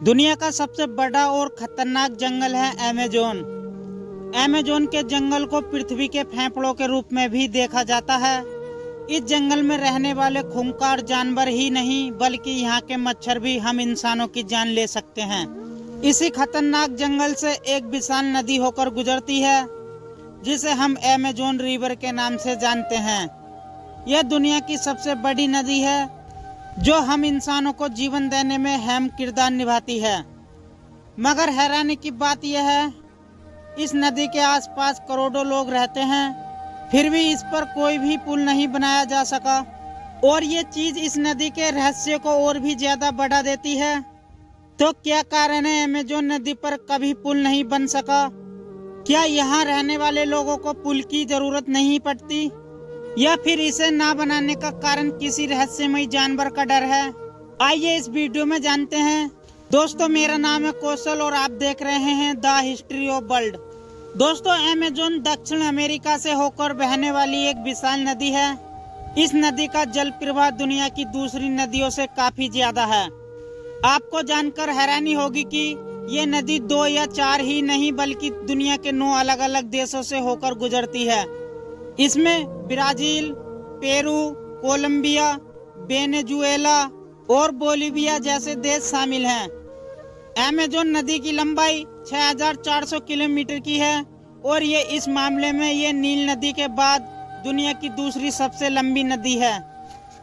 दुनिया का सबसे बड़ा और खतरनाक जंगल है अमेज़न। अमेज़न के जंगल को पृथ्वी के फेफड़ों के रूप में भी देखा जाता है। इस जंगल में रहने वाले खूंखार जानवर ही नहीं बल्कि यहाँ के मच्छर भी हम इंसानों की जान ले सकते हैं। इसी खतरनाक जंगल से एक विशाल नदी होकर गुजरती है जिसे हम अमेज़न रिवर के नाम से जानते हैं। यह दुनिया की सबसे बड़ी नदी है जो हम इंसानों को जीवन देने में अहम किरदार निभाती है। मगर हैरानी की बात यह है, इस नदी के आसपास करोड़ों लोग रहते हैं, फिर भी इस पर कोई भी पुल नहीं बनाया जा सका। और ये चीज इस नदी के रहस्य को और भी ज्यादा बढ़ा देती है। तो क्या कारण है अमेज़न नदी पर कभी पुल नहीं बन सका? क्या यहाँ रहने वाले लोगों को पुल की जरूरत नहीं पड़ती, या फिर इसे ना बनाने का कारण किसी रहस्यमय जानवर का डर है? आइए इस वीडियो में जानते हैं। दोस्तों, मेरा नाम है कौशल और आप देख रहे हैं द हिस्ट्री ऑफ वर्ल्ड। दोस्तों, अमेज़न दक्षिण अमेरिका से होकर बहने वाली एक विशाल नदी है। इस नदी का जल प्रवाह दुनिया की दूसरी नदियों से काफी ज्यादा है। आपको जानकर हैरानी होगी कि ये नदी 2 या 4 ही नहीं बल्कि दुनिया के 9 अलग अलग देशों से होकर गुजरती है। इसमें ब्राजील, पेरू, कोलंबिया, वेनेजुएला और बोलिविया जैसे देश शामिल हैं। अमेज़न नदी की लंबाई 6400 किलोमीटर की है और ये इस मामले में ये नील नदी के बाद दुनिया की दूसरी सबसे लंबी नदी है।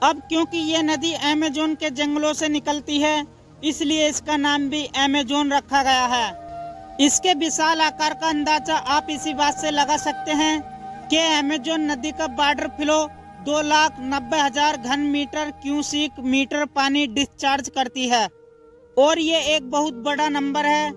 अब क्योंकि ये नदी अमेज़न के जंगलों से निकलती है, इसलिए इसका नाम भी अमेज़न रखा गया है। इसके विशाल आकार का अंदाजा आप इसी बात से लगा सकते हैं कि अमेज़न नदी का वाटर फ्लो 2,90,000 घन मीटर क्यूसिक मीटर पानी डिस्चार्ज करती है और ये एक बहुत बड़ा नंबर है।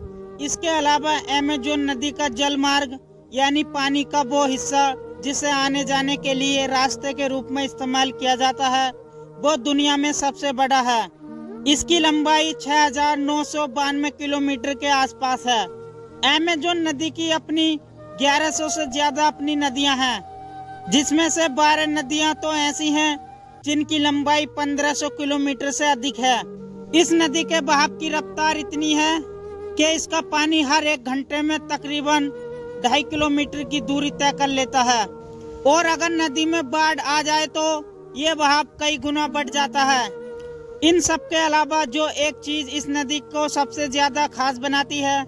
इसके अलावा अमेज़न नदी का जल मार्ग यानी पानी का वो हिस्सा जिसे आने जाने के लिए रास्ते के रूप में इस्तेमाल किया जाता है, वो दुनिया में सबसे बड़ा है। इसकी लंबाई 6,992 किलोमीटर के आसपास है। अमेज़न नदी की अपनी 1100 से ज्यादा अपनी नदियां हैं, जिसमें से 12 नदियां तो ऐसी हैं जिनकी लंबाई 1500 किलोमीटर से अधिक है। इस नदी के बहाव की रफ्तार इतनी है कि इसका पानी हर 1 घंटे में तकरीबन 2.5 किलोमीटर की दूरी तय कर लेता है। और अगर नदी में बाढ़ आ जाए तो ये बहाव कई गुना बढ़ जाता है। इन सब के अलावा जो एक चीज इस नदी को सबसे ज्यादा खास बनाती है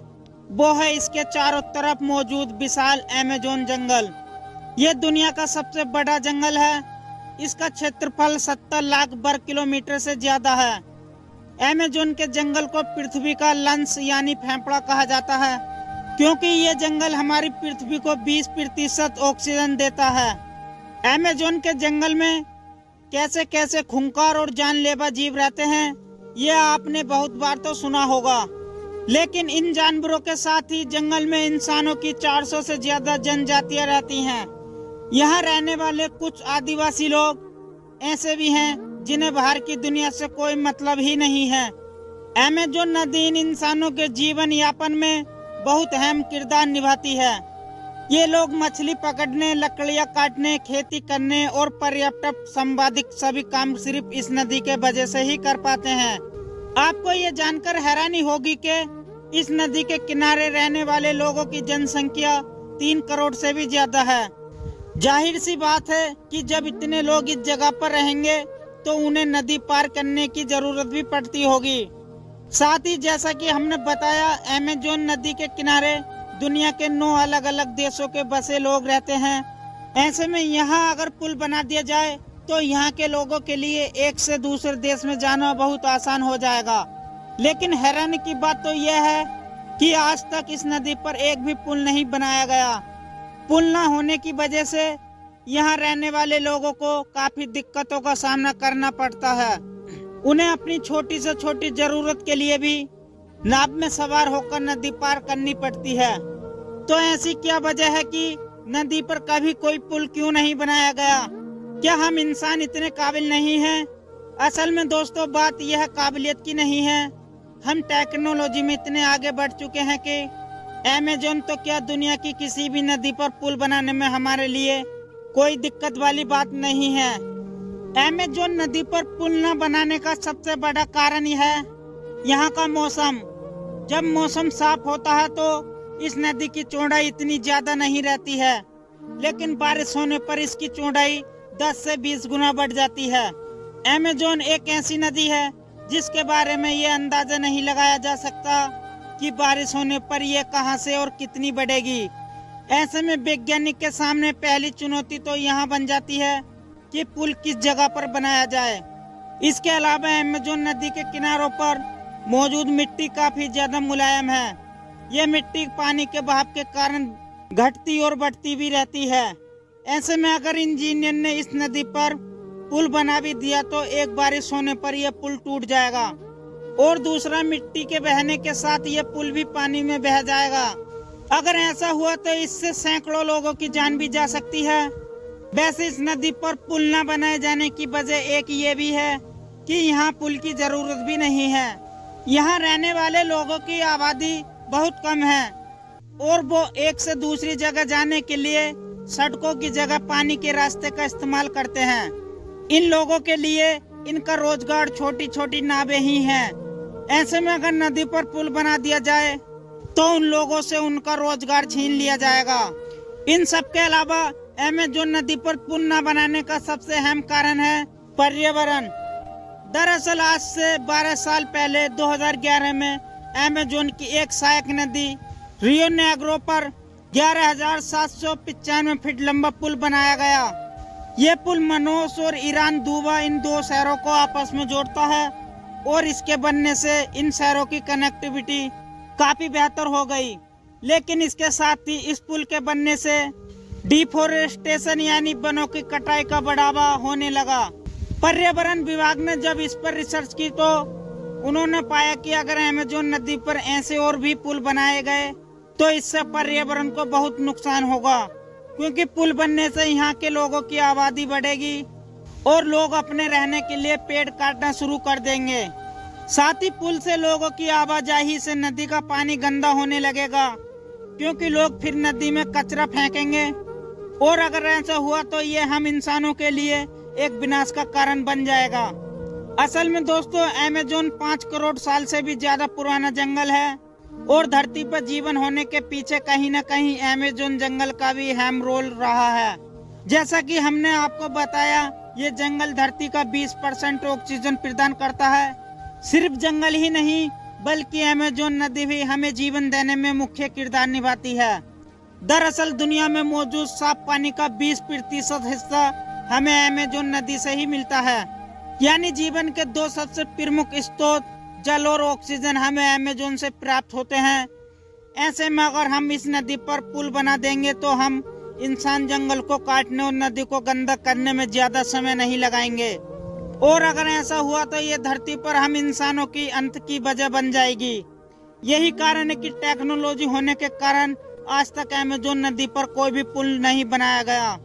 वो है इसके चारों तरफ मौजूद विशाल अमेज़न जंगल। ये दुनिया का सबसे बड़ा जंगल है। इसका क्षेत्रफल 70 लाख वर्ग किलोमीटर से ज्यादा है। अमेज़न के जंगल को पृथ्वी का लंस यानी फेफड़ा कहा जाता है, क्योंकि ये जंगल हमारी पृथ्वी को 20% ऑक्सीजन देता है। अमेज़न के जंगल में कैसे कैसे खूंखार और जानलेवा जीव रहते हैं, ये आपने बहुत बार तो सुना होगा। लेकिन इन जानवरों के साथ ही जंगल में इंसानों की 400 से ज्यादा जनजातियां रहती हैं। यहाँ रहने वाले कुछ आदिवासी लोग ऐसे भी हैं जिन्हें बाहर की दुनिया से कोई मतलब ही नहीं है। अमेज़न नदी इन इंसानों के जीवन यापन में बहुत अहम किरदार निभाती है। ये लोग मछली पकड़ने, लकड़ियाँ काटने, खेती करने और पर्यटक संबंधित सभी काम सिर्फ इस नदी के वजह से ही कर पाते हैं। आपको ये जानकर हैरानी होगी कि इस नदी के किनारे रहने वाले लोगों की जनसंख्या 3 करोड़ से भी ज्यादा है। जाहिर सी बात है कि जब इतने लोग इस जगह पर रहेंगे तो उन्हें नदी पार करने की जरूरत भी पड़ती होगी। साथ ही जैसा कि हमने बताया, अमेज़न नदी के किनारे दुनिया के 9 अलग अलग देशों के बसे लोग रहते हैं। ऐसे में यहाँ अगर पुल बना दिया जाए तो यहाँ के लोगों के लिए एक से दूसरे देश में जाना बहुत आसान हो जाएगा। लेकिन हैरानी की बात तो यह है कि आज तक इस नदी पर एक भी पुल नहीं बनाया गया। पुल न होने की वजह से यहाँ रहने वाले लोगों को काफी दिक्कतों का सामना करना पड़ता है। उन्हें अपनी छोटी से छोटी जरूरत के लिए भी नाव में सवार होकर नदी पार करनी पड़ती है। तो ऐसी क्या वजह है कि नदी पर कभी कोई पुल क्यों नहीं बनाया गया? क्या हम इंसान इतने काबिल नहीं हैं? असल में दोस्तों, बात यह काबिलियत की नहीं है। हम टेक्नोलॉजी में इतने आगे बढ़ चुके हैं कि अमेज़न तो क्या दुनिया की किसी भी नदी पर पुल बनाने में हमारे लिए कोई दिक्कत वाली बात नहीं है। अमेज़न नदी पर पुल न बनाने का सबसे बड़ा कारण यह है यहाँ का मौसम। जब मौसम साफ होता है तो इस नदी की चौड़ाई इतनी ज्यादा नहीं रहती है, लेकिन बारिश होने पर इसकी चौड़ाई 10 से 20 गुना बढ़ जाती है। अमेज़न एक ऐसी नदी है जिसके बारे में ये अंदाजा नहीं लगाया जा सकता कि बारिश होने पर यह कहां से और कितनी बढ़ेगी। ऐसे में वैज्ञानिक के सामने पहली चुनौती तो यहाँ बन जाती है कि पुल किस जगह पर बनाया जाए। इसके अलावा अमेज़न नदी के किनारों पर मौजूद मिट्टी काफी ज्यादा मुलायम है। यह मिट्टी पानी के बहाव के कारण घटती और बढ़ती भी रहती है। ऐसे में अगर इंजीनियर ने इस नदी पर पुल बना भी दिया तो एक बारिश होने पर यह पुल टूट जाएगा और दूसरा मिट्टी के बहने के साथ यह पुल भी पानी में बह जाएगा। अगर ऐसा हुआ तो इससे सैकड़ों लोगों की जान भी जा सकती है। वैसे इस नदी पर पुल न बनाए जाने की वजह एक ये भी है कि यहाँ पुल की जरूरत भी नहीं है। यहाँ रहने वाले लोगों की आबादी बहुत कम है और वो एक से दूसरी जगह जाने के लिए सड़कों की जगह पानी के रास्ते का इस्तेमाल करते हैं। इन लोगों के लिए इनका रोजगार छोटी छोटी नावें ही हैं। ऐसे में अगर नदी पर पुल बना दिया जाए तो उन लोगों से उनका रोजगार छीन लिया जाएगा। इन सब के अलावा अमेज़न नदी पर पुल न बनाने का सबसे अहम कारण है पर्यावरण। दरअसल आज से 12 साल पहले 2011 में अमेज़न की एक सहायक नदी रियो नेग्रो पर 11,795 फीट लंबा पुल बनाया गया। ये पुल मनोस और ईरान दूबा इन दो शहरों को आपस में जोड़ता है और इसके बनने से इन शहरों की कनेक्टिविटी काफी बेहतर हो गई। लेकिन इसके साथ ही इस पुल के बनने से डिफोरेस्टेशन यानी वनों की कटाई का बढ़ावा होने लगा। पर्यावरण विभाग ने जब इस पर रिसर्च की तो उन्होंने पाया कि अगर अमेज़न नदी पर ऐसे और भी पुल बनाए गए तो इससे पर्यावरण को बहुत नुकसान होगा, क्योंकि पुल बनने से यहाँ के लोगों की आबादी बढ़ेगी और लोग अपने रहने के लिए पेड़ काटना शुरू कर देंगे। साथ ही पुल से लोगों की आवाजाही से नदी का पानी गंदा होने लगेगा, क्योंकि लोग फिर नदी में कचरा फेंकेंगे और अगर ऐसा हुआ तो ये हम इंसानों के लिए एक विनाश का कारण बन जाएगा। असल में दोस्तों अमेज़न 5 करोड़ साल से भी ज्यादा पुराना जंगल है और धरती पर जीवन होने के पीछे कहीं न कहीं अमेज़न जंगल का भी अहम रोल रहा है। जैसा कि हमने आपको बताया, ये जंगल धरती का 20% ऑक्सीजन प्रदान करता है। सिर्फ जंगल ही नहीं बल्कि अमेज़न नदी भी हमें जीवन देने में मुख्य किरदार निभाती है। दरअसल दुनिया में मौजूद साफ पानी का 20% हिस्सा हमें अमेज़न नदी से ही मिलता है। यानी जीवन के दो सबसे प्रमुख स्रोत जल और ऑक्सीजन हमें अमेज़न से प्राप्त होते हैं। ऐसे में अगर हम इस नदी पर पुल बना देंगे तो हम इंसान जंगल को काटने और नदी को गंदा करने में ज्यादा समय नहीं लगाएंगे और अगर ऐसा हुआ तो ये धरती पर हम इंसानों की अंत की वजह बन जाएगी। यही कारण है कि टेक्नोलॉजी होने के कारण आज तक अमेज़न नदी पर कोई भी पुल नहीं बनाया गया।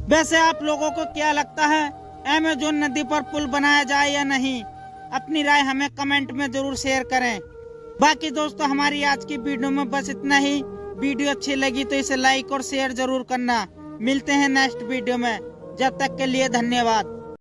वैसे आप लोगों को क्या लगता है, अमेज़न नदी पर पुल बनाया जाए या नहीं? अपनी राय हमें कमेंट में जरूर शेयर करें। बाकी दोस्तों हमारी आज की वीडियो में बस इतना ही। वीडियो अच्छी लगी तो इसे लाइक और शेयर जरूर करना। मिलते हैं नेक्स्ट वीडियो में, जब तक के लिए धन्यवाद।